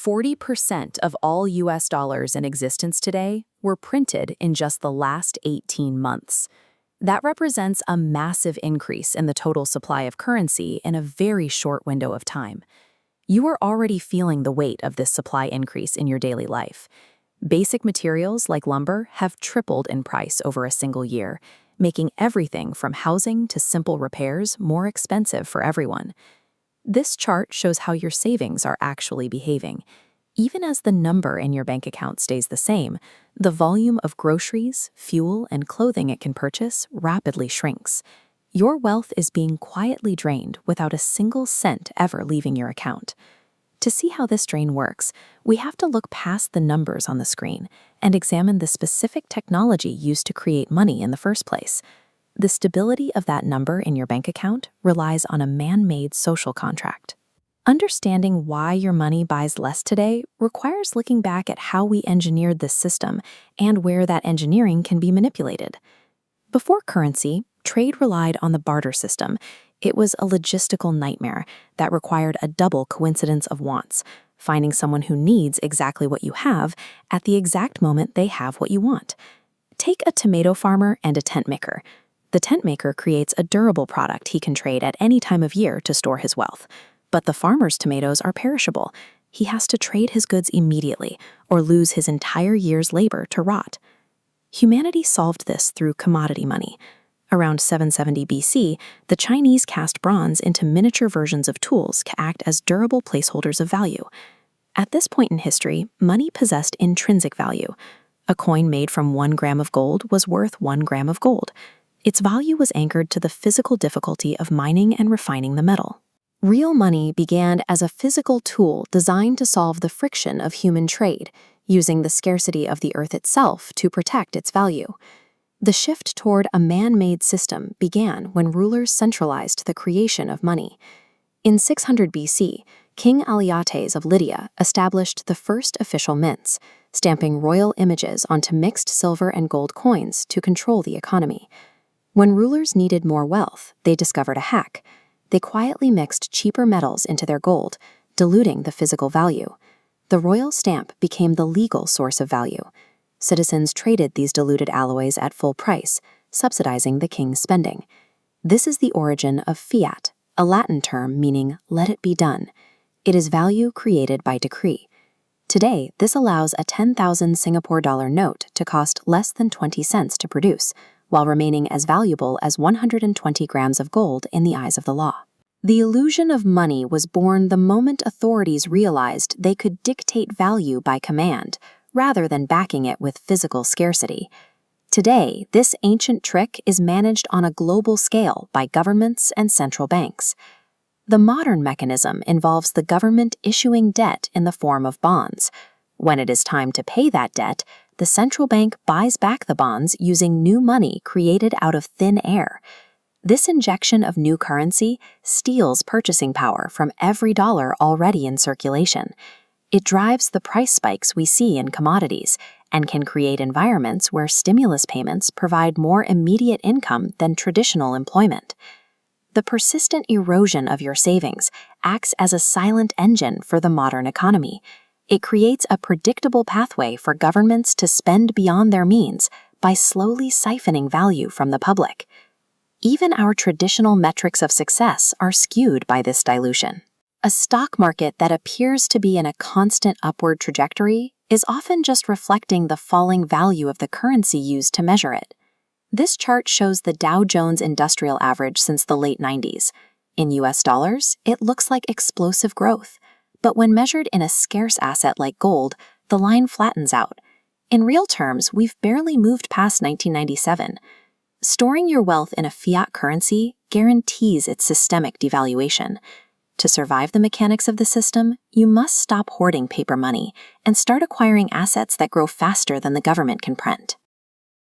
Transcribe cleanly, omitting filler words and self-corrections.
40% of all US dollars in existence today were printed in just the last 18 months. That represents a massive increase in the total supply of currency in a very short window of time. You are already feeling the weight of this supply increase in your daily life. Basic materials like lumber have tripled in price over a single year, making everything from housing to simple repairs more expensive for everyone. This chart shows how your savings are actually behaving. Even as the number in your bank account stays the same, the volume of groceries, fuel, and clothing it can purchase rapidly shrinks. Your wealth is being quietly drained without a single cent ever leaving your account. To see how this drain works, we have to look past the numbers on the screen and examine the specific technology used to create money in the first place. The stability of that number in your bank account relies on a man-made social contract. Understanding why your money buys less today requires looking back at how we engineered this system and where that engineering can be manipulated. Before currency, trade relied on the barter system. It was a logistical nightmare that required a double coincidence of wants, finding someone who needs exactly what you have at the exact moment they have what you want. Take a tomato farmer and a tent maker. The tent maker creates a durable product he can trade at any time of year to store his wealth. But the farmer's tomatoes are perishable. He has to trade his goods immediately or lose his entire year's labor to rot. Humanity solved this through commodity money. Around 770 BC, the Chinese cast bronze into miniature versions of tools to act as durable placeholders of value. At this point in history, money possessed intrinsic value. A coin made from 1 gram of gold was worth 1 gram of gold. Its value was anchored to the physical difficulty of mining and refining the metal. Real money began as a physical tool designed to solve the friction of human trade, using the scarcity of the earth itself to protect its value. The shift toward a man-made system began when rulers centralized the creation of money. In 600 BC, King Alyattes of Lydia established the first official mints, stamping royal images onto mixed silver and gold coins to control the economy. When rulers needed more wealth, they discovered a hack. They quietly mixed cheaper metals into their gold, diluting the physical value. The royal stamp became the legal source of value. Citizens traded these diluted alloys at full price, subsidizing the king's spending. This is the origin of fiat, a Latin term meaning "let it be done." It is value created by decree. Today, this allows a 10,000 Singapore dollar note to cost less than 20 cents to produce, while remaining as valuable as 120 grams of gold in the eyes of the law. The illusion of money was born the moment authorities realized they could dictate value by command, rather than backing it with physical scarcity. Today, this ancient trick is managed on a global scale by governments and central banks. The modern mechanism involves the government issuing debt in the form of bonds. When it is time to pay that debt, the central bank buys back the bonds using new money created out of thin air. This injection of new currency steals purchasing power from every dollar already in circulation. It drives the price spikes we see in commodities and can create environments where stimulus payments provide more immediate income than traditional employment. The persistent erosion of your savings acts as a silent engine for the modern economy. It creates a predictable pathway for governments to spend beyond their means by slowly siphoning value from the public. Even our traditional metrics of success are skewed by this dilution. A stock market that appears to be in a constant upward trajectory is often just reflecting the falling value of the currency used to measure it. This chart shows the Dow Jones Industrial Average since the late 90s. In US dollars, it looks like explosive growth. But when measured in a scarce asset like gold, the line flattens out. In real terms, we've barely moved past 1997. Storing your wealth in a fiat currency guarantees its systemic devaluation. To survive the mechanics of the system, you must stop hoarding paper money and start acquiring assets that grow faster than the government can print.